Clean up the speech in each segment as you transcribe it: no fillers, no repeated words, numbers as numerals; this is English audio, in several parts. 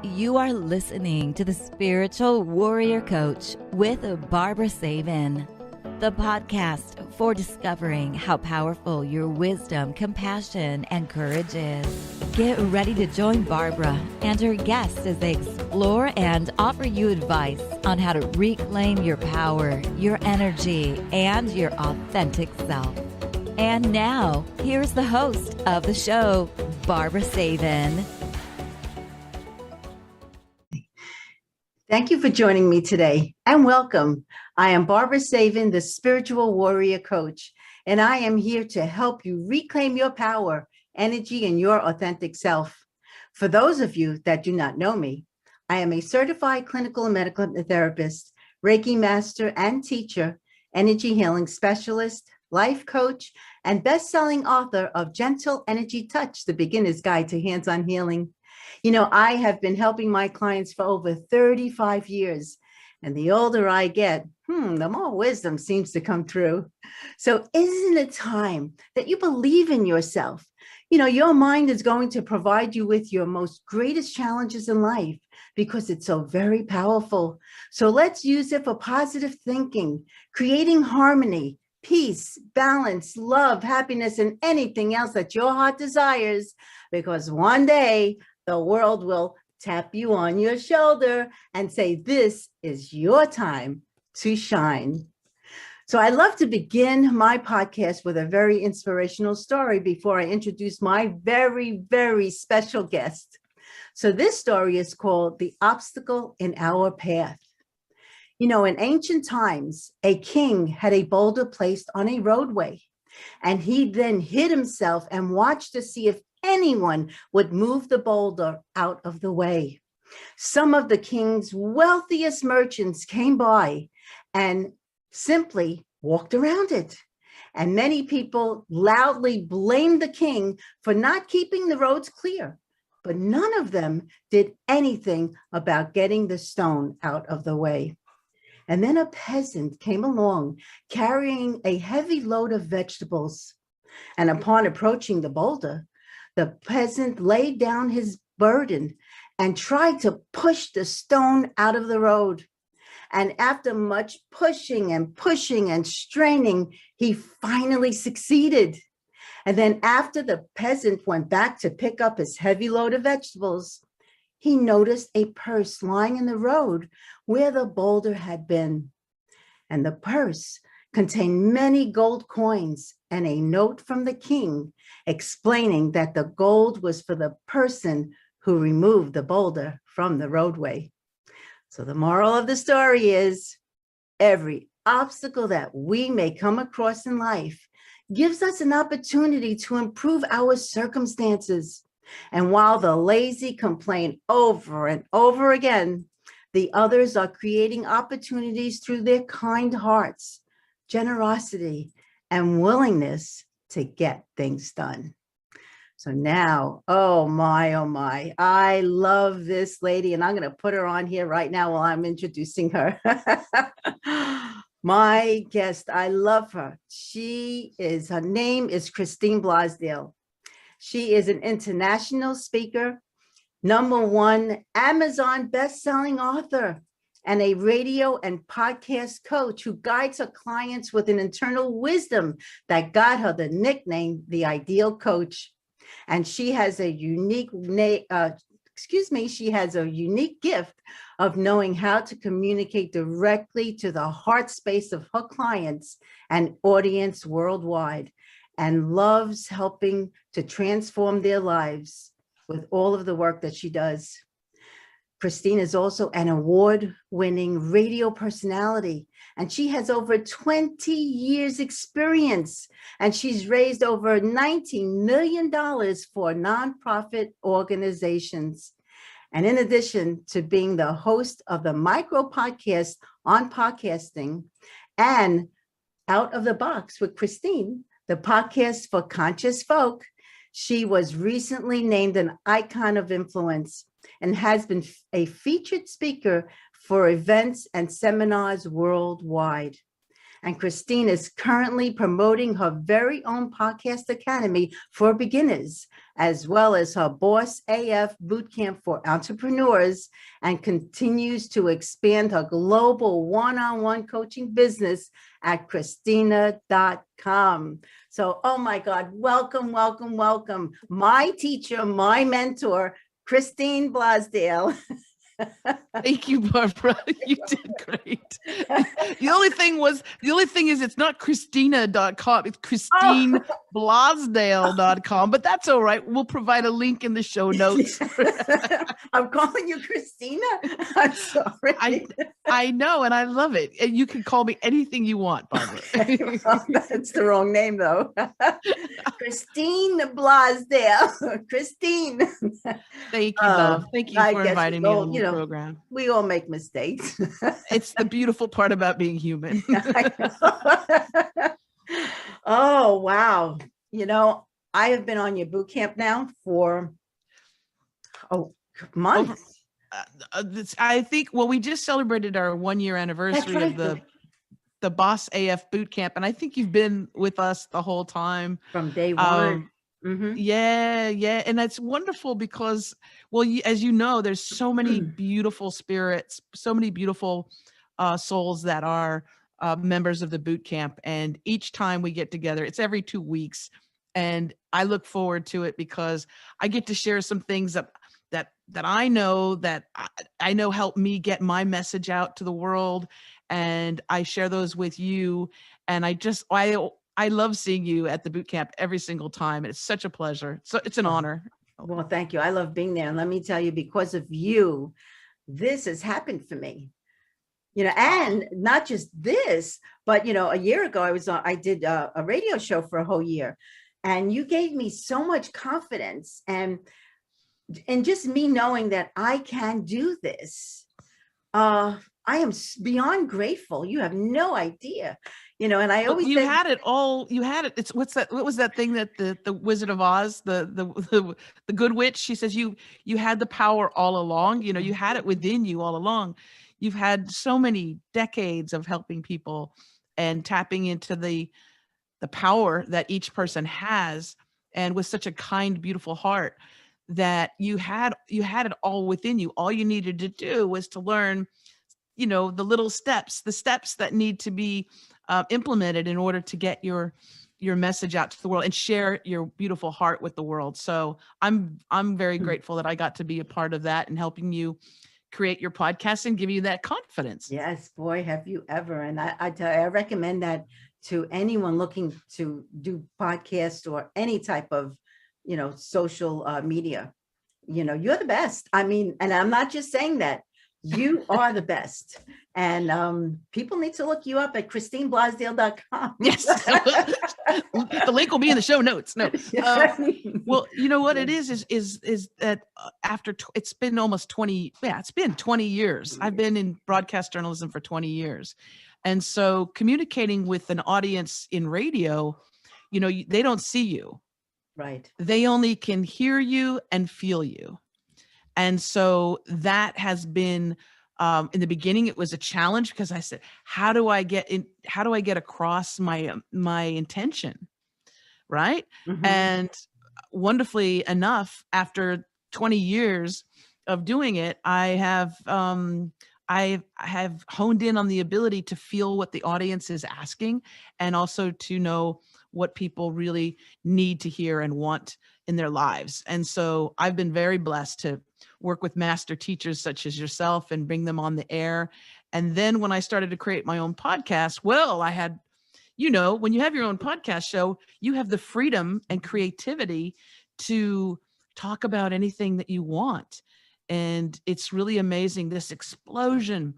You are listening to the Spiritual Warrior Coach with Barbara Savin, the podcast for discovering how powerful your wisdom, compassion, and courage is. Get ready to join Barbara and her guests as they explore and offer you advice on how to reclaim your power, your energy, and your authentic self. And now, here's the host of the show, Barbara Savin. Thank you for joining me today and welcome. I am Barbara Savin, the Spiritual Warrior Coach, and I am here to help you reclaim your power, energy, and your authentic self. For those of you that do not know me, I am a certified clinical and medical therapist, Reiki master and teacher, energy healing specialist, life coach, and best-selling author of Gentle Energy Touch, The Beginner's Guide to Hands-on Healing. You know, I have been helping my clients for over 35 years, and the older I get, the more wisdom seems to come through. So isn't it time that you believe in yourself? You know, your mind is going to provide you with your most greatest challenges in life because it's so very powerful. So let's use it for positive thinking, creating harmony, peace, balance, love, happiness, and anything else that your heart desires, because one day the world will tap you on your shoulder and say, this is your time to shine. So I love to begin my podcast with a very inspirational story before I introduce my very, very special guest. So this story is called The Obstacle in Our Path. You know, in ancient times, a king had a boulder placed on a roadway, and he then hid himself and watched to see if anyone would move the boulder out of the way. Some of the king's wealthiest merchants came by and simply walked around it. And many people loudly blamed the king for not keeping the roads clear, but none of them did anything about getting the stone out of the way. And then a peasant came along carrying a heavy load of vegetables. And upon approaching the boulder, the peasant laid down his burden and tried to push the stone out of the road. And after much pushing and straining, he finally succeeded. And then after the peasant went back to pick up his heavy load of vegetables, he noticed a purse lying in the road where the boulder had been. And the purse contained many gold coins and a note from the king explaining that the gold was for the person who removed the boulder from the roadway. So the moral of the story is, every obstacle that we may come across in life gives us an opportunity to improve our circumstances. And while the lazy complain over and over again, the others are creating opportunities through their kind hearts, generosity, and willingness to get things done. So now, oh my, I love this lady, and I'm going to put her on here right now while I'm introducing her. My guest, I love her. Her name is Christine Blosdale. She is an international speaker, #1 Amazon best-selling author, and a radio and podcast coach who guides her clients with an internal wisdom that got her the nickname, the Ideal Coach. And she has a unique gift of knowing how to communicate directly to the heart space of her clients and audience worldwide, and loves helping to transform their lives with all of the work that she does. Christine is also an award-winning radio personality, and she has over 20 years experience, and she's raised over $19 million for nonprofit organizations. And in addition to being the host of the micro podcast on podcasting and Out of the Box with Christine, the podcast for conscious folk, she was recently named an icon of influence and has been a featured speaker for events and seminars worldwide. And Christine is currently promoting her very own podcast academy for beginners, as well as her Boss AF Bootcamp for entrepreneurs, and continues to expand her global one-on-one coaching business at Christina.com. So, oh my God, welcome, welcome, welcome. My teacher, my mentor, Christine Blosdale. Thank you, Barbara. You did great. The only thing is it's not Christina.com. It's ChristineBlosdale.com, but that's all right. We'll provide a link in the show notes. I'm calling you Christina. I'm sorry. I know, and I love it. And you can call me anything you want, Barbara. Well, that's the wrong name, though. Christine Blosdale. Christine. Thank you, love. Thank you for inviting me on the program. We all make mistakes. It's the beautiful part about being human. Oh, wow. I have been on your boot camp now for months. I think, we just celebrated our 1-year anniversary of the Boss AF Bootcamp, and I think you've been with us the whole time. From day one. Mm-hmm. Yeah. And that's wonderful because, as you know, there's so many beautiful spirits, so many beautiful souls that are members of the boot camp. And each time we get together, it's every 2 weeks. And I look forward to it because I get to share some things that I know help me get my message out to the world. And I share those with you. And I love seeing you at the boot camp every single time. It's such a pleasure. So it's an honor. Well, thank you. I love being there. And let me tell you, because of you, this has happened for me. And not just this, but, a year ago, I did a radio show for a whole year, and you gave me so much confidence and just me knowing that I can do this. I am beyond grateful. You have no idea, and I always you had it all. You had it. It's what was that thing that the Wizard of Oz, the good witch, she says you had the power all along. You had it within you all along. You've had so many decades of helping people and tapping into the power that each person has, and with such a kind, beautiful heart, that you had it all within you. All you needed to do was to learn, the little steps, that need to be implemented in order to get your message out to the world and share your beautiful heart with the world. So I'm very grateful that I got to be a part of that and helping you create your podcast and give you that confidence. Yes, boy, have you ever. And I recommend that to anyone looking to do podcasts or any type of, social media. You're the best. I mean, and I'm not just saying that. You are the best. And people need to look you up at ChristineBlosdale.com. Yes. The link will be in the show notes. No. Well, you know what it is that after it's been almost 20. Yeah, it's been 20 years. I've been in broadcast journalism for 20 years. And so communicating with an audience in radio, they don't see you. Right. They only can hear you and feel you. And so that has been, in the beginning, it was a challenge because I said, how do I get across my intention? Right. Mm-hmm. And wonderfully enough, after 20 years of doing it, I have honed in on the ability to feel what the audience is asking, and also to know what people really need to hear and want in their lives. And so I've been very blessed to work with master teachers such as yourself and bring them on the air. And then when I started to create my own podcast, I had, when you have your own podcast show, you have the freedom and creativity to talk about anything that you want. And it's really amazing, this explosion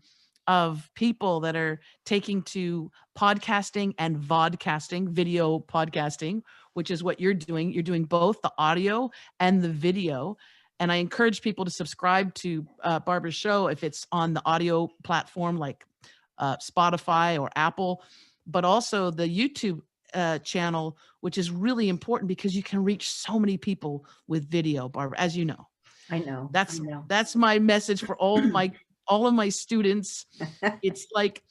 of people that are taking to podcasting and vodcasting, video podcasting, which is what you're doing. You're doing both the audio and the video. And I encourage people to subscribe to Barbara's show if it's on the audio platform like Spotify or Apple, but also the YouTube channel, which is really important because you can reach so many people with video, Barbara, as you know. I know. That's my message for all of my students. It's like,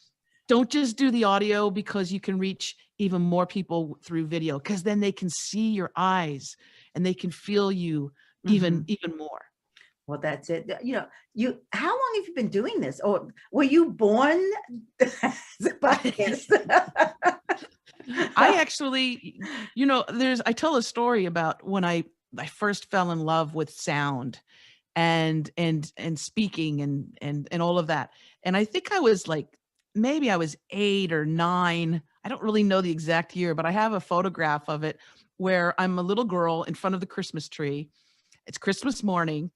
don't just do the audio, because you can reach even more people through video, because then they can see your eyes and they can feel you even more. Well, that's it. How long have you been doing this? Or were you born as a podcast? I actually, I tell a story about when I first fell in love with sound and speaking and all of that. And I think I was maybe I was 8 or 9. I don't really know the exact year, but I have a photograph of it where I'm a little girl in front of the Christmas tree. It's Christmas morning,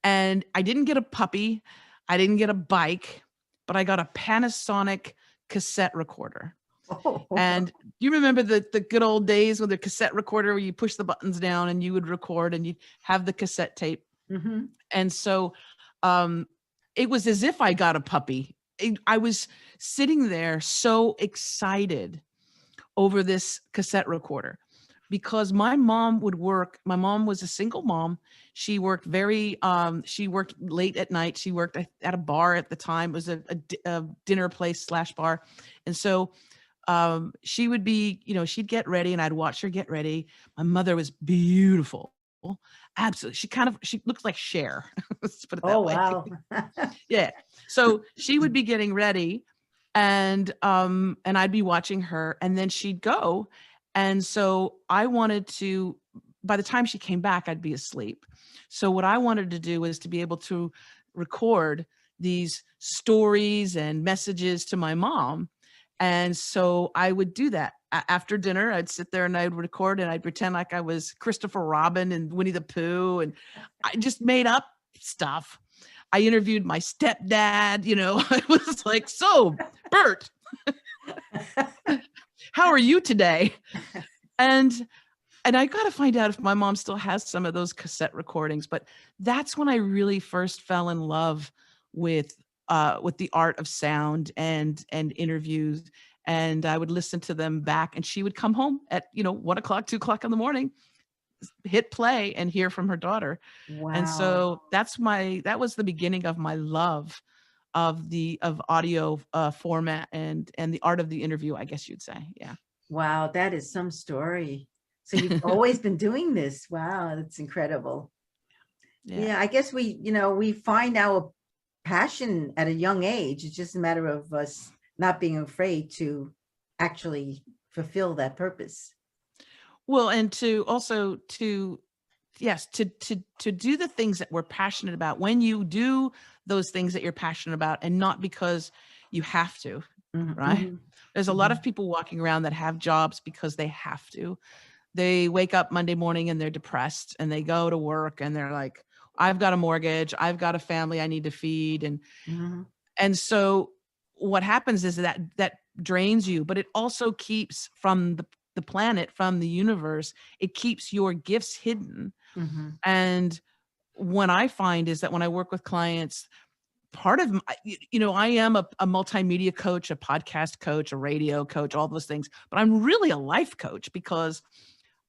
and I didn't get a puppy. I didn't get a bike, but I got a Panasonic cassette recorder. Oh. And you remember the good old days with the cassette recorder where you push the buttons down and you would record and you'd have the cassette tape. Mm-hmm. And so it was as if I got a puppy. I was sitting there so excited over this cassette recorder, because my mom would work. My mom was a single mom. She worked she worked late at night. She worked at a bar at the time. It was a dinner place / bar. And so she would be, she'd get ready and I'd watch her get ready. My mother was beautiful. Absolutely. She looks like Cher. Let's put it that way. Wow. Yeah. So she would be getting ready and I'd be watching her, and then she'd go. And so I wanted to, by the time she came back, I'd be asleep. So what I wanted to do was to be able to record these stories and messages to my mom. And so I would do that. After dinner, I'd sit there and I'd record, and I'd pretend like I was Christopher Robin and Winnie the Pooh. And I just made up stuff. I interviewed my stepdad, I was like, so Bert, how are you today? And I got to find out if my mom still has some of those cassette recordings. But that's when I really first fell in love with the art of sound and interviews. And I would listen to them back, and she would come home at 1 o'clock, 2 o'clock in the morning, hit play and hear from her daughter. Wow. And so that was the beginning of my love of audio format and the art of the interview, I guess you'd say. Yeah. Wow, that is some story. So you've always been doing this. Wow, that's incredible. Yeah, I guess we find our passion at a young age. It's just a matter of us not being afraid to actually fulfill that purpose. Well, and to do the things that we're passionate about, when you do those things that you're passionate about, and not because you have to, right? There's a lot of people walking around that have jobs because they have to. They wake up Monday morning and they're depressed, and they go to work and they're like, I've got a mortgage, I've got a family I need to feed. And so what happens is that drains you, but it also keeps from the planet, from the universe, it keeps your gifts hidden. And what I find is that when I work with clients, part of I am a multimedia coach, a podcast coach, a radio coach, all those things, but I'm really a life coach, because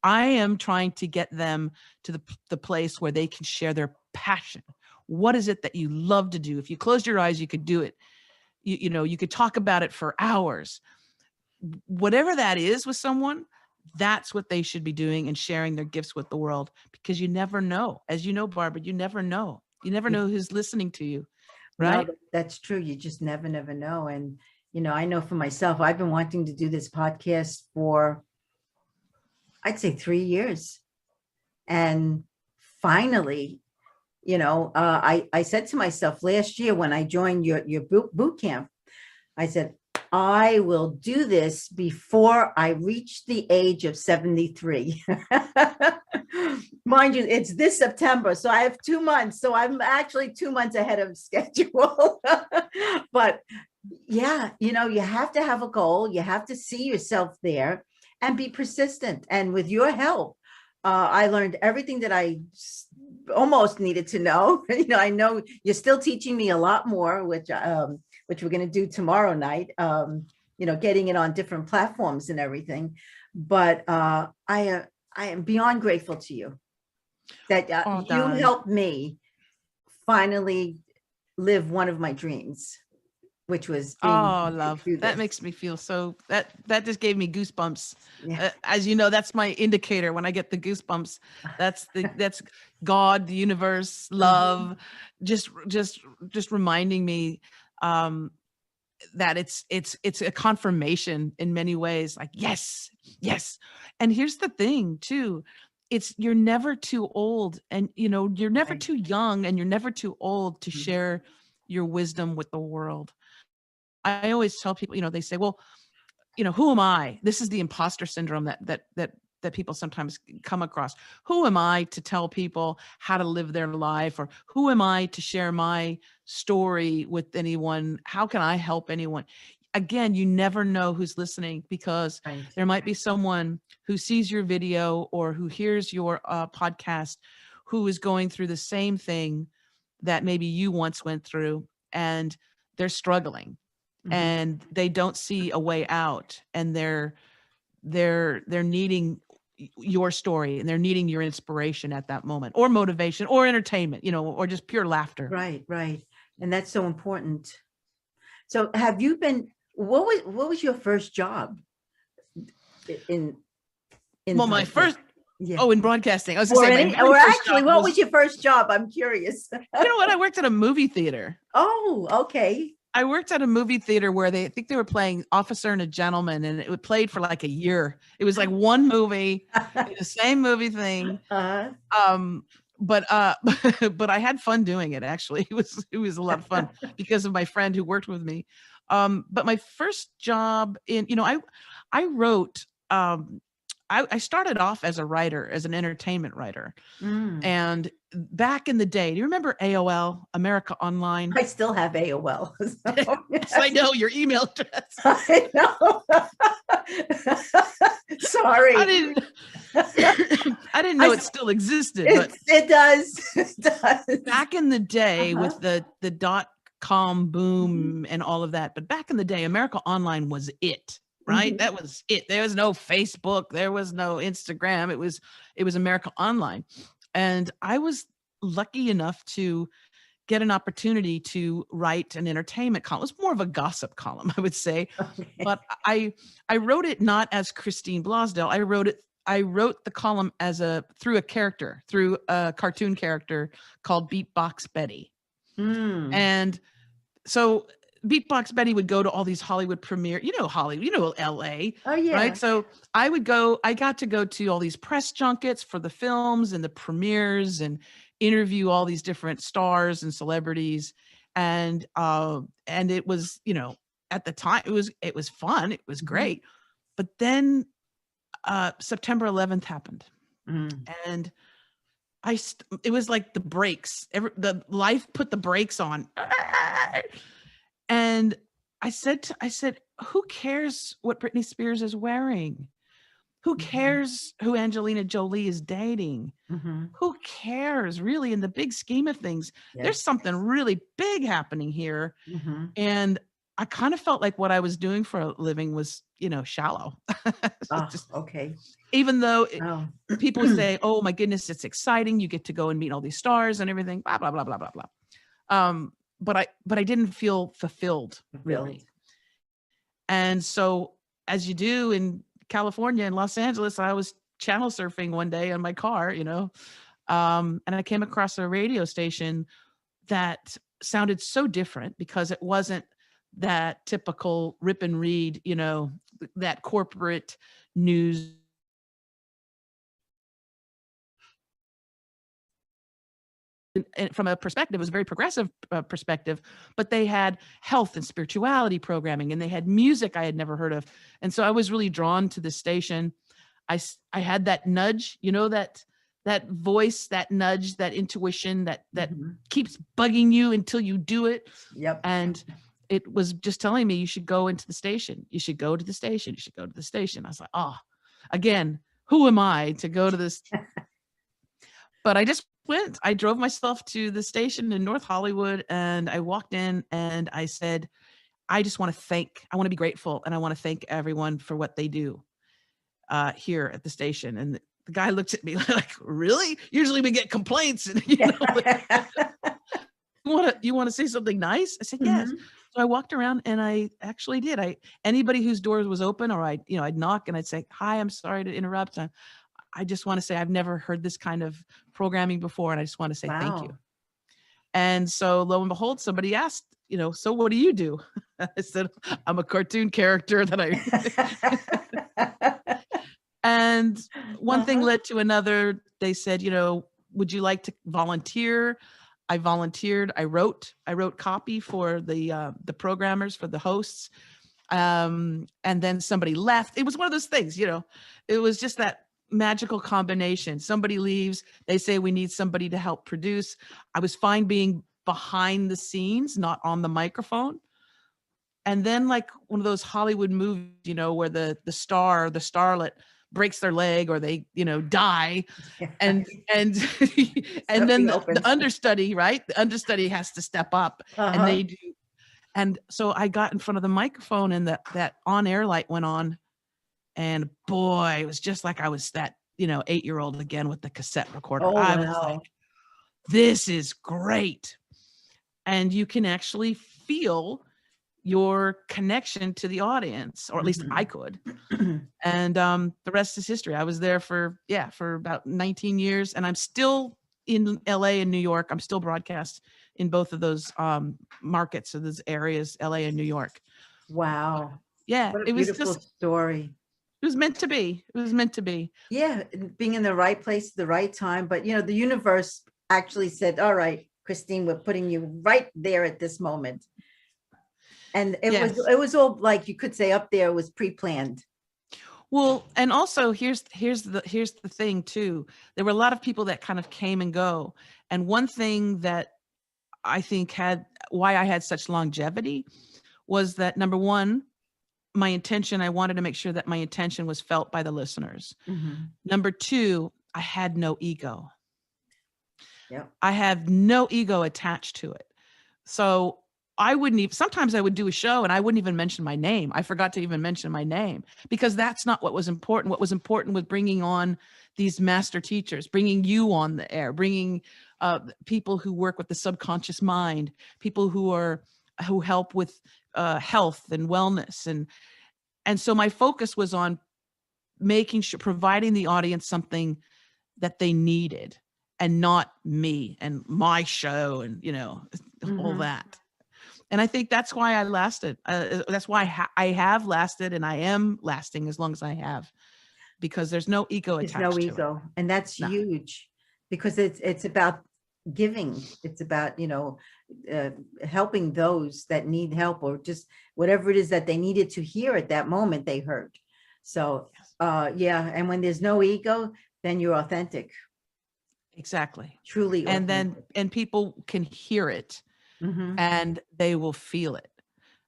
I am trying to get them to the place where they can share their passion. What is it that you love to do? If you closed your eyes, you could do it. You could talk about it for hours. Whatever that is with someone, that's what they should be doing, and sharing their gifts with the world, because you never know. As you know, Barbara, you never know. You never know who's listening to you, right? No, that's true. You just never know. And, I know for myself, I've been wanting to do this podcast for, I'd say 3 years. And finally, I said to myself last year when I joined your boot camp, I said, I will do this before I reach the age of 73. Mind you, it's this September, so I have 2 months. So I'm actually 2 months ahead of schedule. But yeah, you have to have a goal. You have to see yourself there and be persistent. And with your help, I learned everything that I almost needed to know. I know you're still teaching me a lot more, which we're going to do tomorrow night, getting it on different platforms and everything. But I am beyond grateful to you that you helped me finally live one of my dreams. which was being Oh, love. do That this. makes me feel so that just gave me goosebumps. Yeah. As you know, that's my indicator when I get the goosebumps. That's God, the universe, love, just reminding me that it's a confirmation in many ways. Like, yes, yes. And here's the thing too. You're never too old, and you're never Right. too young, and you're never too old to Mhm. share your wisdom with the world. I always tell people, they say, well, who am I? This is the imposter syndrome that people sometimes come across. Who am I to tell people how to live their life? Or who am I to share my story with anyone? How can I help anyone? Again, you never know who's listening, because Right. there might be someone who sees your video or who hears your podcast who is going through the same thing that maybe you once went through, and they're struggling. Mhm. And they don't see a way out, and they're needing your story, and they're needing your inspiration at that moment, or motivation, or entertainment, or just pure laughter. Right. And that's so important. So have you been, what was your first job in Well, my podcast? first Yeah. in broadcasting, I was Or gonna say, any, my very or first actually, job what was your first job? I'm curious. you know what, I worked at a movie theater. Oh, okay. I worked at a movie theater where I think they were playing Officer and a Gentleman, and it played for like a year. It was like one movie, the same movie thing. But but I had fun doing it. Actually, it was a lot of fun because of my friend who worked with me. But my first job I wrote. I started off as a writer, as an entertainment writer, and back in the day, do you remember AOL, America Online? I still have AOL. So. Yes, I know your email address. I know. Sorry. I didn't know it still existed, but it does. It does. Back in the day with the .com boom and all of that, but back in the day, America Online was it, right? That was it. There was no Facebook, there was no Instagram. It was America Online. And I was lucky enough to get an opportunity to write an entertainment column. It was more of a gossip column, I would say. Okay. But I wrote it not as Christine Blosdale. I wrote the column through a cartoon character called Beatbox Betty. And so Beatbox Betty would go to all these Hollywood premiere, Hollywood, LA. Oh yeah. Right. So I got to go to all these press junkets for the films and the premieres and interview all these different stars and celebrities. And it was, at the time it was fun. It was great. But then September 11th happened. And it was like the brakes, the life put the brakes on. And I said, who cares what Britney Spears is wearing? Who cares who Angelina Jolie is dating? Who cares, really, in the big scheme of things? Yes. There's something really big happening here. And I kind of felt like what I was doing for a living was, shallow. Okay. Even though people would say, oh my goodness, it's exciting. You get to go and meet all these stars and everything, blah, blah, blah, blah, blah, blah. But I didn't feel fulfilled, really. And so, as you do in California and Los Angeles, I was channel surfing one day in my car, and I came across a radio station that sounded so different because it wasn't that typical rip and read, that corporate news. And from a perspective, it was a very progressive perspective, but they had health and spirituality programming, and they had music I had never heard of. And so I was really drawn to the station. I had that nudge, that voice, that nudge, that intuition that keeps bugging you until you do it. Yep. And it was just telling me, you should go into the station. You should go to the station. You should go to the station. I was like, again, who am I to go to this? But I just went. I drove myself to the station in North Hollywood, and I walked in and I said, I want to be grateful, and I want to thank everyone for what they do here at the station. And the guy looked at me like, really? Usually we get complaints. And, you want to say something nice? I said, yes. So I walked around and I actually did. Anybody whose doors was open, or I'd knock and I'd say, "Hi, I'm sorry to interrupt. I just want to say I've never heard this kind of programming before, and I just want to say thank you." Wow. And so lo and behold, somebody asked, "So what do you do?" I said, "I'm a cartoon character that And one thing Uh-huh. led to another. They said, "Would you like to volunteer?" I volunteered. I wrote copy for the programmers, for the hosts. And then somebody left. It was one of those things, it was just that magical combination. Somebody leaves, they say we need somebody to help produce. I was fine being behind the scenes, not on the microphone. And then, like one of those Hollywood movies, where the starlet breaks their leg, or they, die. Yeah. And and then Something the opens. understudy, right? The understudy has to step up, and Uh-huh. they do. And so I got in front of the microphone, and that on-air light went on. And boy, it was just like I was that, 8-year-old again with the cassette recorder. Oh, I was like, wow. this is great. And you can actually feel your connection to the audience, or at least I could. And the rest is history. I was there for about 19 years, and I'm still in LA and New York. I'm still broadcast in both of those markets, so those areas, LA and New York. Wow. Yeah, What a it was beautiful just, story. it was meant to be. It was meant to be. Yeah, being in the right place at the right time. But the universe actually said, all right, Christine, we're putting you right there at this moment. And Yes. it was all, like you could say, up there, was pre-planned. Well, and also here's the thing too. There were a lot of people that kind of came and go. And one thing that I think why I had such longevity was that, number one, I wanted to make sure that my intention was felt by the listeners. Mhm. Number two, I had no ego. Yep. I have no ego attached to it. So sometimes I would do a show and I wouldn't even mention my name. I forgot to even mention my name, because that's not what was important. What was important was bringing on these master teachers, bringing you on the air, bringing people who work with the subconscious mind, people who help with health and wellness. And so my focus was on providing the audience something that they needed, and not me and my show and, all Mhm. that. And I think that's why I lasted. That's why I have lasted, and I am lasting as long as I have, because there's no ego There's no attached to it. ego. And that's No. huge, because it's about giving. It's about, helping those that need help, or just whatever it is that they needed to hear at that moment, they heard. So, yeah. And when there's no ego, then you're authentic, Exactly. truly authentic. And people can hear it, Mhm. and they will feel it.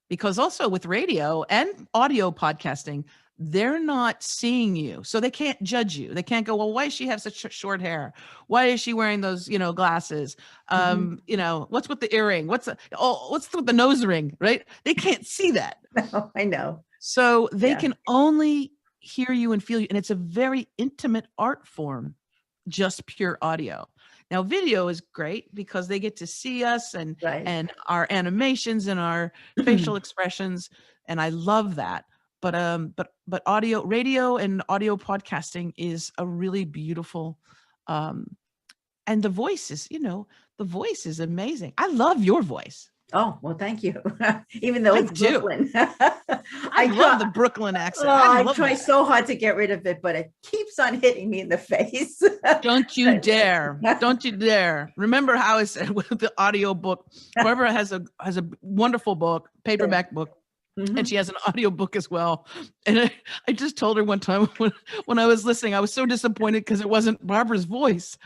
Because also with radio and audio podcasting, they're not seeing you. So they can't judge you. They can't go, well, why does she have such short hair? Why is she wearing those, glasses? Mhm. What's with the earring? what's with the nose ring, right? They can't see that. No, I know. So they Yeah. can only hear you and feel you. And it's a very intimate art form, just pure audio. Now, video is great because they get to see us and Right. our animations and our facial expressions, and I love that. But radio and audio podcasting is a really beautiful, and the voice is amazing. I love your voice. Oh, well, thank you. Even though I it's do. Brooklyn. I love the Brooklyn accent. I I love try that. so hard to get rid of it, but it keeps on hitting me in the face. Don't you dare. Don't you dare. Remember how I said with the audio book, Barbara has a wonderful book, paperback book, Mhm. and she has an audio book as well. And I just told her one time when I was listening, I was so disappointed because it wasn't Barbara's voice.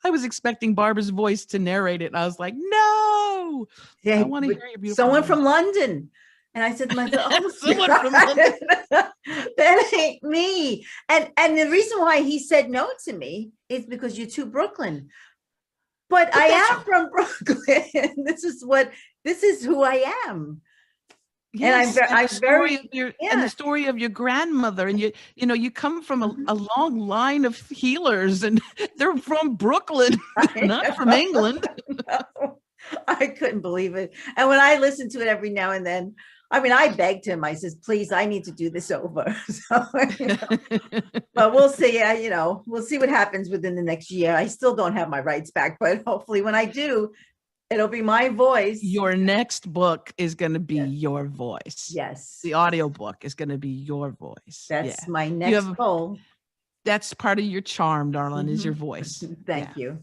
I was expecting Barbara's voice to narrate it. And I was like, no, Yeah, I want to hear your beautiful someone voice. from London. And I said to myself, oh, Someone from London. that ain't me. And the reason why he said no to me is because you're too Brooklyn. But I am from Brooklyn. This is who I am. Yes, And I'm very, and the story of your grandmother, and you come from a long line of healers, and they're from Brooklyn, not from England. I couldn't believe it. And when I listen to it every now and then, I mean, I begged him. I says, please, I need to do this over. So, but we'll see. We'll see what happens within the next year. I still don't have my rights back, but hopefully when I do, it'll be my voice. Your next book is going to be Yes. your voice. Yes. The audio book is going to be your voice. That's my next goal. That's part of your charm, darling, is your voice. Thank you.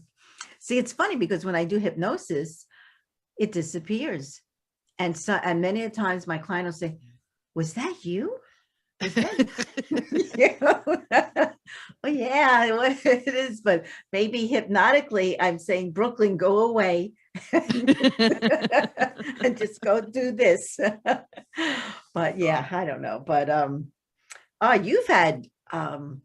See, it's funny because when I do hypnosis, it disappears. And many a times my client will say, was that you? Was that oh yeah, it is. But maybe hypnotically, I'm saying, Brooklyn, go away and just go do this. But yeah, I don't know. But you've had the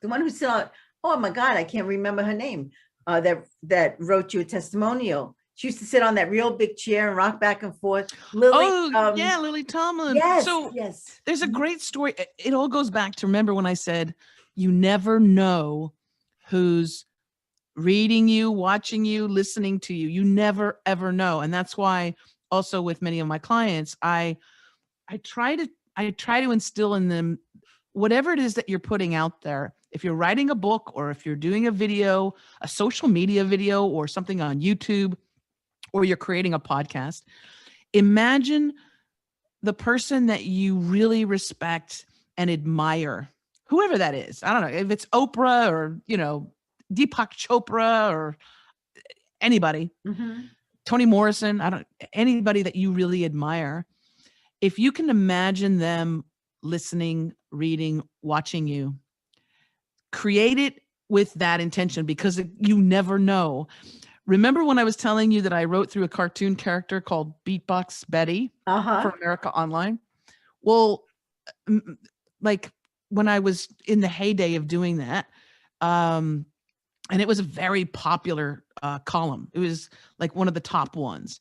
one who saw, oh my God, I can't remember her name. That wrote you a testimonial. She used to sit on that real big chair and rock back and forth. Lily. Lily Tomlin. Yes. So yes. There's a great story. It all goes back to, remember when I said, you never know who's reading you, watching you, listening to you. You never, ever know. And that's why also with many of my clients, I try to instill in them, whatever it is that you're putting out there. If you're writing a book, or if you're doing a video, a social media video, or something on YouTube, or you're creating a podcast, imagine the person that you really respect and admire, whoever that is. I don't know if it's Oprah or, Deepak Chopra or anybody, Toni Morrison, anybody that you really admire. If you can imagine them listening, reading, watching you, create it with that intention, because you never know. Remember when I was telling you that I wrote through a cartoon character called Beatbox Betty for America Online? Well, like when I was in the heyday of doing that, and it was a very popular column. It was like one of the top ones.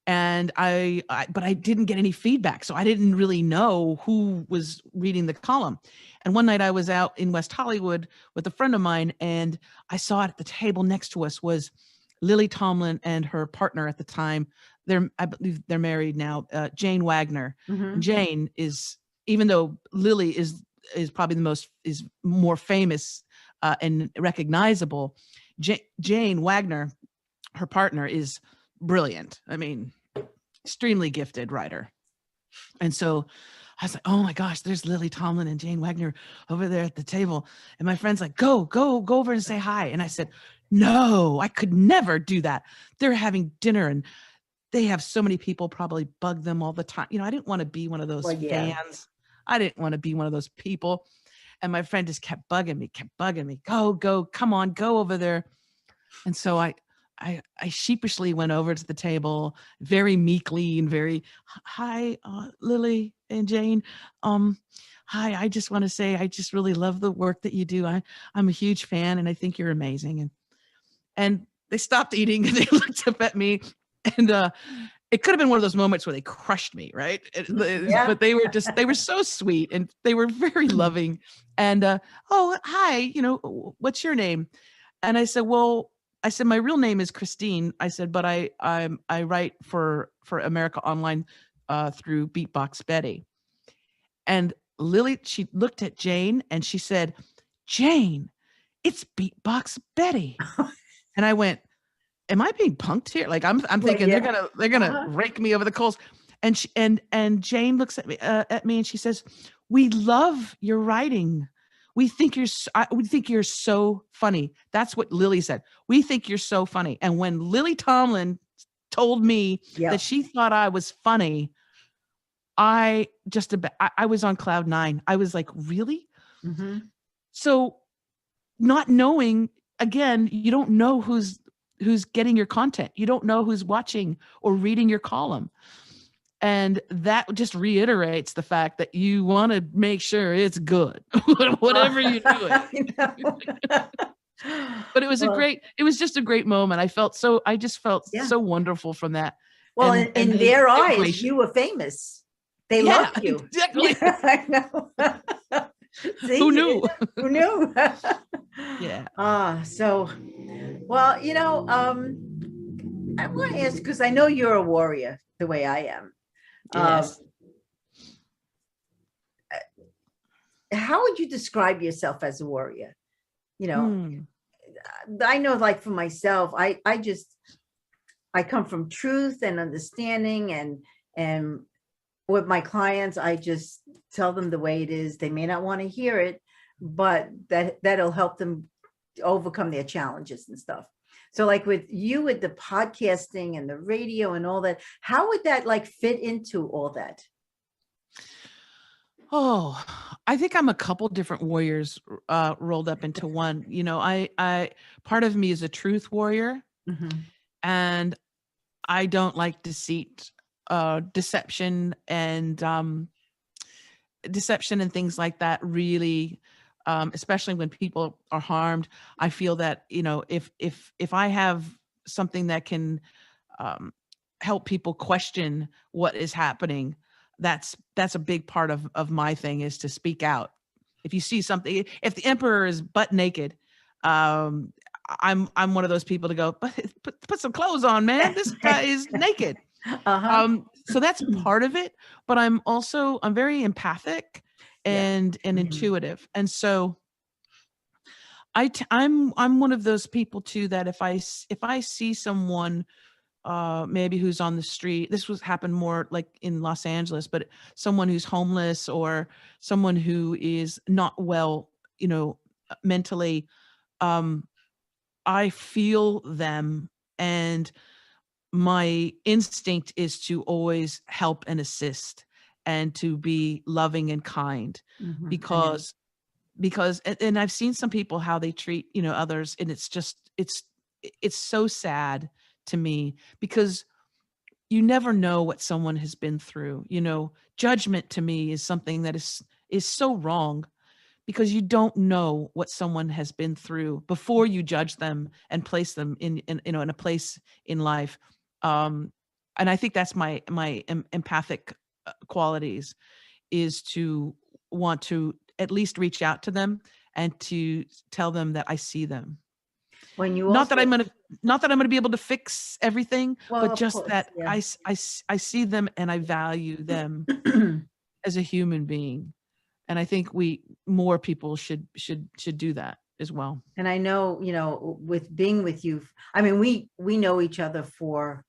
And but I didn't get any feedback. So I didn't really know who was reading the column. And one night I was out in West Hollywood with a friend of mine, and I saw it at the table next to us was Lily Tomlin and her partner at the time. I believe they're married now, Jane Wagner. Jane is, even though Lily is probably is more famous and recognizable, Jane Wagner, her partner, is brilliant. I mean, extremely gifted writer. And so I was like, oh my gosh, there's Lily Tomlin and Jane Wagner over there at the table. And my friend's like, go over and say hi. And I said, no, I could never do that. They're having dinner and they have so many people probably bug them all the time. I didn't want to be one of those fans. I didn't want to be one of those people. And my friend just kept bugging me. Go, come on, go over there. And so I sheepishly went over to the table, very meekly and very, hi, Lily and Jane. Hi, I just want to say, I just really love the work that you do. I'm a huge fan and I think you're amazing. And they stopped eating and they looked up at me, and it could have been one of those moments where they crushed me, right? But they were so sweet and they were very loving. And, oh, hi, what's your name? And I said, my real name is Christine. I said, but I write for America Online through Beatbox Betty. And Lily, she looked at Jane and she said, Jane, it's Beatbox Betty. And I went, am I being punked here? Like I'm thinking they're gonna rake me over the coals. And Jane looks at me and she says, we love your writing. We think you're so funny. That's what Lily said. We think you're so funny. And when Lily Tomlin told me that she thought I was funny, I was on cloud 9. I was like, really? So not knowing, again, you don't know who's getting your content. You don't know who's watching or reading your column. And that just reiterates the fact that you want to make sure it's good, whatever you do it. But it was just a great moment. I just felt so wonderful from that. Well, and in their eyes, you were famous. They loved you. Exactly. I know. See, who knew? Who knew? Yeah. I want to ask, because I know you're a warrior the way I am. Yes. How would you describe yourself as a warrior? You know, Hmm. I know, like for myself, I come from truth and understanding, and with my clients, I just tell them the way it is. They may not want to hear it, but that'll help them overcome their challenges and stuff. So like with you, with the podcasting and the radio and all that, how would that like fit into all that? Oh, I think I'm a couple different warriors rolled up into one. You know, I part of me is a truth warrior, and I don't like deceit, deception and things like that. Really, especially when people are harmed. I feel that, you know, if I have something that can help people question what is happening, that's a big part of my thing, is to speak out. If you see something, if the emperor is butt naked, I'm one of those people to go, put some clothes on, man. This guy is naked. So that's part of it, but I'm very empathic and intuitive. And so I'm one of those people too, that if I see someone maybe who's on the street, this happened more like in Los Angeles, but someone who's homeless or someone who is not well, you know, mentally, I feel them, and my instinct is to always help and assist and to be loving and kind, because and I've seen some people, how they treat, you know, others, and it's just it's so sad to me, because you never know what someone has been through. You know, judgment to me is something that is so wrong, because you don't know what someone has been through before you judge them and place them in you know, in a place in life. And I think that's my empathic qualities, is to want to at least reach out to them and to tell them that I see them. When you not that I'm gonna be able to fix everything, Well, but just course, that yeah. I see them and I value them as a human being. And I think more people should do that as well. And I know, you know, with being with you, I mean, we know each other for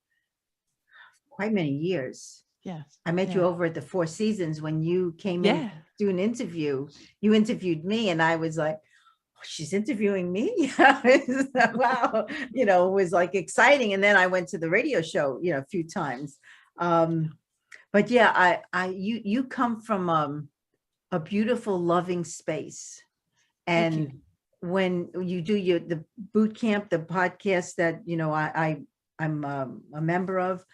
quite many years. Yes. I met you over at the Four Seasons when you came in to do an interview. You interviewed me, and I was like, oh, she's interviewing me. Wow. You know, it was like exciting. And then I went to the radio show, you know, a few times. But yeah, you come from a beautiful, loving space. And when you do the boot camp, the podcast that, you know, I'm a member of,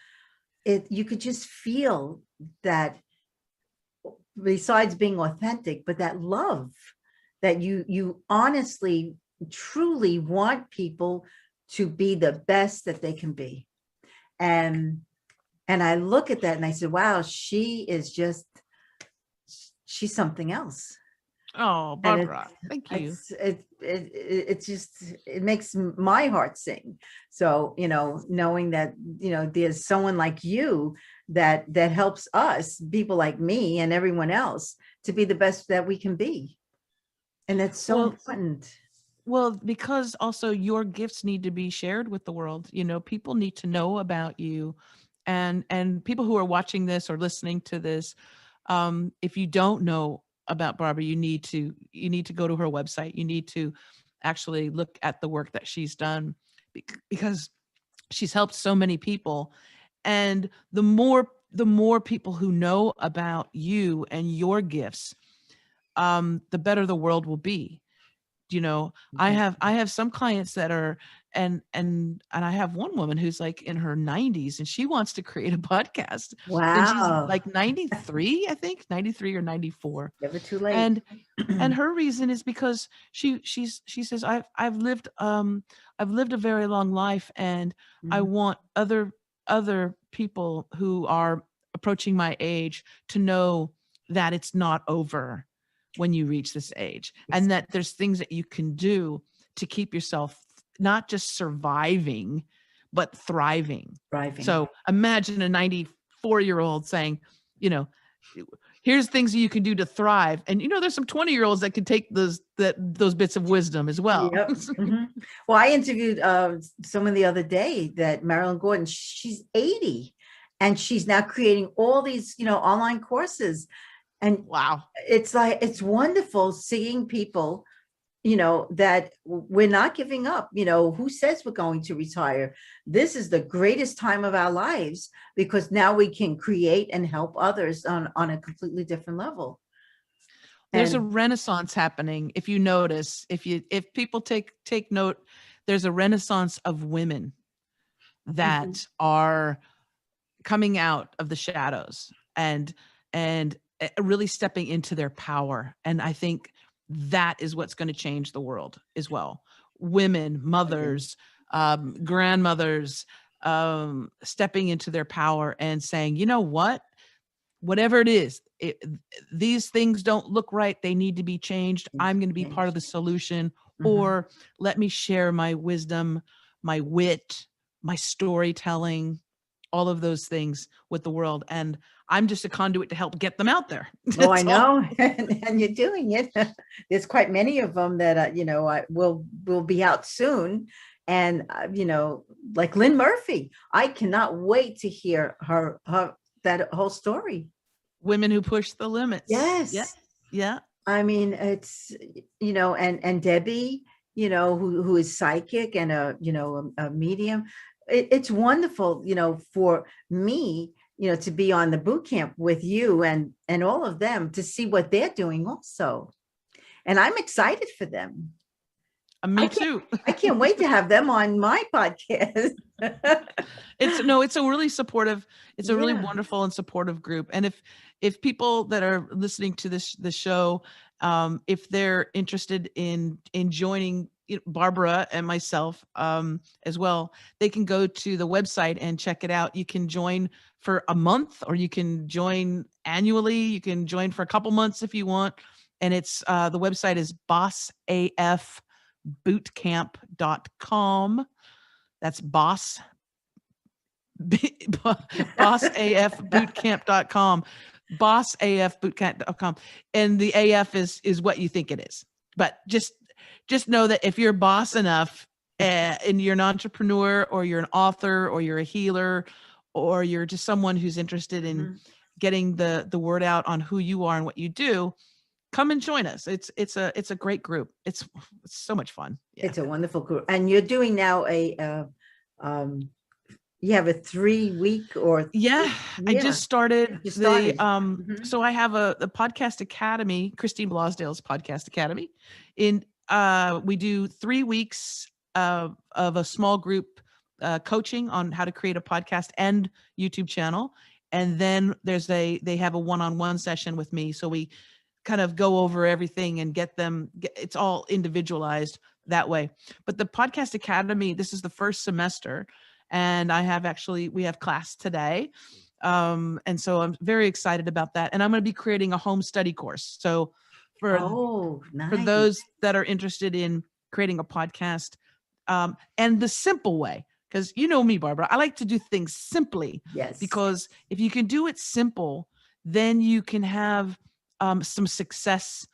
you could just feel that, besides being authentic, but that love that you honestly, truly want people to be the best that they can be. And I look at that and I said, wow, she's something else. Oh, Barbara, thank you. It's just, it makes my heart sing. So, you know, knowing that, you know, there's someone like you that helps us, people like me and everyone else, to be the best that we can be. And that's so important. Well, because also your gifts need to be shared with the world. You know, people need to know about you, and people who are watching this or listening to this, if you don't know about Barbara, you need to go to her website. You need to actually look at the work that she's done, because she's helped so many people. And the more people who know about you and your gifts, the better the world will be. You know, I have some clients that are, and I have one woman who's like in her 90s, and she wants to create a podcast. Wow. And she's like 93, I think 93 or 94. Never too late. And her reason is because she says, I've lived a very long life, and I want other people who are approaching my age to know that it's not over when you reach this age, and that there's things that you can do to keep yourself not just surviving, but thriving. Thriving. So imagine a 94-year-old saying, you know, here's things that you can do to thrive. And, you know, there's some 20-year-olds that can take those bits of wisdom as well. Yep. Mm-hmm. Well, I interviewed someone the other day, that Marilyn Gordon, she's 80 and she's now creating all these, you know, online courses. And wow, it's like, it's wonderful seeing people, you know, that we're not giving up. You know, who says we're going to retire? This is the greatest time of our lives, because now we can create and help others on a completely different level. There's a renaissance happening. If you notice, if people take note, there's a renaissance of women that are coming out of the shadows and really stepping into their power. And I think that is what's going to change the world as well. Women, mothers, grandmothers, stepping into their power and saying, you know what? Whatever it is, these things don't look right. They need to be changed. I'm going to be part of the solution, or let me share my wisdom, my wit, my storytelling, all of those things with the world. And I'm just a conduit to help get them out there. Oh, I know. And you're doing it. There's quite many of them that, you know, will be out soon. And, you know, like Lynn Murphy, I cannot wait to hear her that whole story. Women who push the limits. Yes. Yeah. Yeah. I mean, it's, you know, and Debbie, you know, who is psychic and a medium. It's wonderful, you know, for me, you know, to be on the boot camp with you and all of them, to see what they're doing also. And I'm excited for them. Me too. I can't wait to have them on my podcast. It's a really supportive, it's a really wonderful and supportive group. And if people that are listening to this show, if they're interested in joining Barbara and myself as well, they can go to the website and check it out. You can join for a month, or you can join annually. You can join for a couple months if you want. And it's the website is bossafbootcamp.com. That's bossafbootcamp.com, bossafbootcamp.com. And the AF is what you think it is. But just know that if you're boss enough and you're an entrepreneur, or you're an author, or you're a healer, or you're just someone who's interested in getting the word out on who you are and what you do, come and join us. It's a great group. It's so much fun. Yeah. It's a wonderful group. And you're doing now you have a 3-week or I just started so I have the podcast academy, Christine Blosdale's podcast academy. We do 3 weeks of a small group coaching on how to create a podcast and YouTube channel. And then they have a one-on-one session with me. So we kind of go over everything and it's all individualized that way. But the podcast academy, this is the first semester, and we have class today. And so I'm very excited about that. And I'm going to be creating a home study course. So for those that are interested in creating a podcast, and the simple way, because you know me, Barbara, I like to do things simply. Yes. Because if you can do it simple, then you can have some success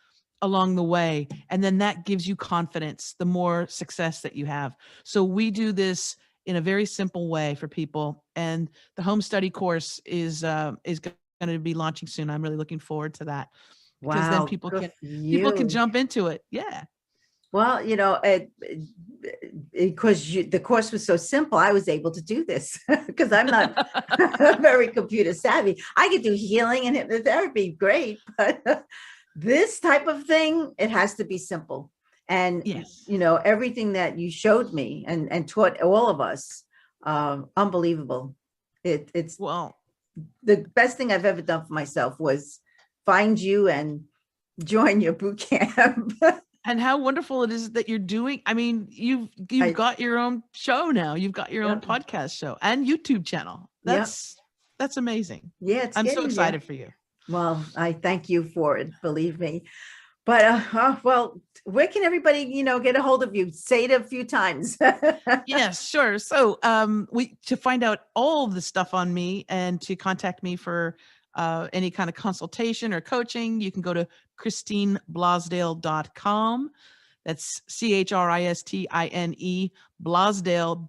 along the way. And then that gives you confidence, the more success that you have. So we do this in a very simple way for people. And the home study course is going to be launching soon. I'm really looking forward to that. Because then people can jump into it. Yeah. Well, you know, because the course was so simple, I was able to do this because I'm not very computer savvy. I could do healing and hypnotherapy, great, but this type of thing, it has to be simple. And, you know, everything that you showed me and taught all of us, unbelievable. It's the best thing I've ever done for myself was find you and join your boot camp. And how wonderful it is that you're doing. I mean, you've got your own show now. You've got your own podcast show and YouTube channel. That's amazing. Yeah, I'm so excited for you. Well, I thank you for it. Believe me. But well, where can everybody, get a hold of you? Say it a few times. Yes, sure. So to find out all of the stuff on me and to contact me for any kind of consultation or coaching, you can go to ChristineBlosdale.com. That's CHRISTINE Blosdale,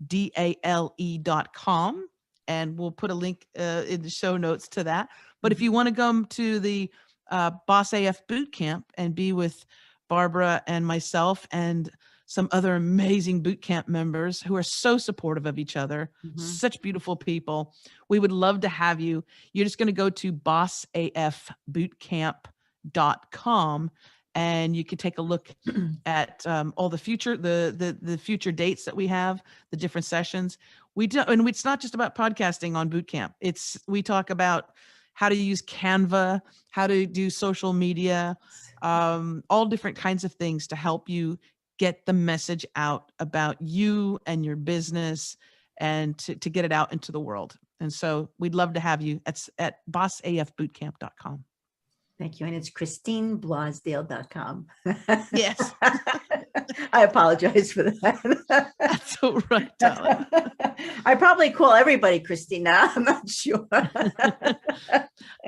BLOSDALE.com. And we'll put a link in the show notes to that. But if you want to come to the Boss AF Bootcamp and be with Barbara and myself and some other amazing bootcamp members who are so supportive of each other, such beautiful people, we would love to have you. You're just going to go to bossafbootcamp.com and you can take a look at all the future, the future dates that we have, the different sessions. And it's not just about podcasting on bootcamp. We talk about how to use Canva, how to do social media, all different kinds of things to help you get the message out about you and your business and to get it out into the world. And so we'd love to have you at bossafbootcamp.com. Thank you. And it's ChristineBlosdale.com. Yes. I apologize for that. That's all right, darling. I probably call everybody Christina. I'm not sure.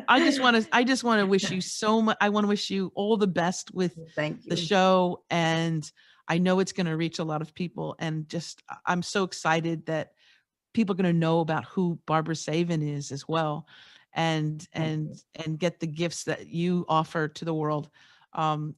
I just want to wish you so much. I want to wish you all the best with the show. And I know it's going to reach a lot of people. And I'm so excited that people are going to know about who Barbara Savin is as well. And get the gifts that you offer to the world. I'm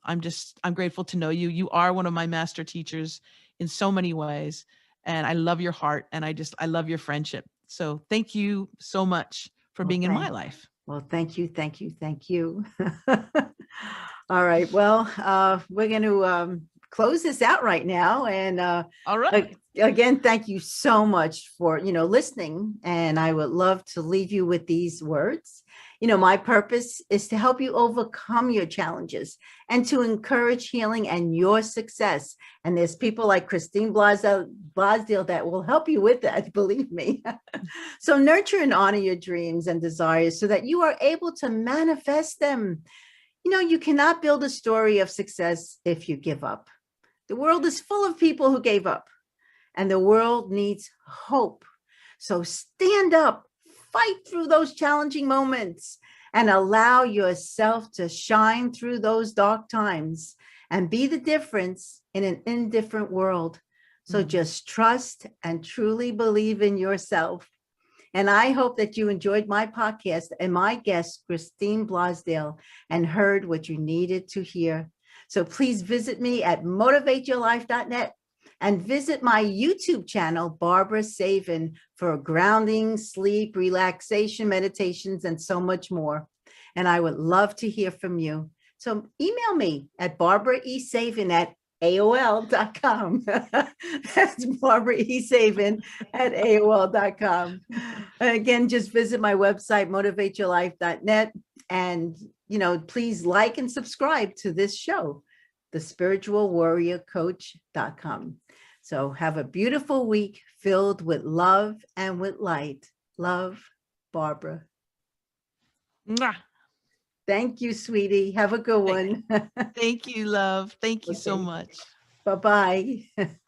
grateful to know you. You are one of my master teachers in so many ways. And I love your heart and I love your friendship. So thank you so much for being in my life. Well, thank you. Thank you. Thank you. All right. Well, we're going to close this out right now. And all right. Again, thank you so much for, listening. And I would love to leave you with these words. My purpose is to help you overcome your challenges and to encourage healing and your success. And there's people like Christine Blosdale that will help you with that, believe me. So nurture and honor your dreams and desires so that you are able to manifest them. You cannot build a story of success if you give up. The world is full of people who gave up. And the world needs hope. So stand up, fight through those challenging moments, and allow yourself to shine through those dark times and be the difference in an indifferent world. So just trust and truly believe in yourself. And I hope that you enjoyed my podcast and my guest, Christine Blosdale, and heard what you needed to hear. So please visit me at motivateyourlife.net. And visit my YouTube channel, Barbara Savin, for grounding, sleep, relaxation, meditations, and so much more. And I would love to hear from you. So email me at barbaraesavin@aol.com. That's barbaraesavin@aol.com. Again, just visit my website, motivateyourlife.net. And, please like and subscribe to this show, thespiritualwarriorcoach.com. So have a beautiful week filled with love and with light. Love, Barbara. Mwah. Thank you, sweetie. Have a good one. Thank you, love. Thank you so much. Bye-bye.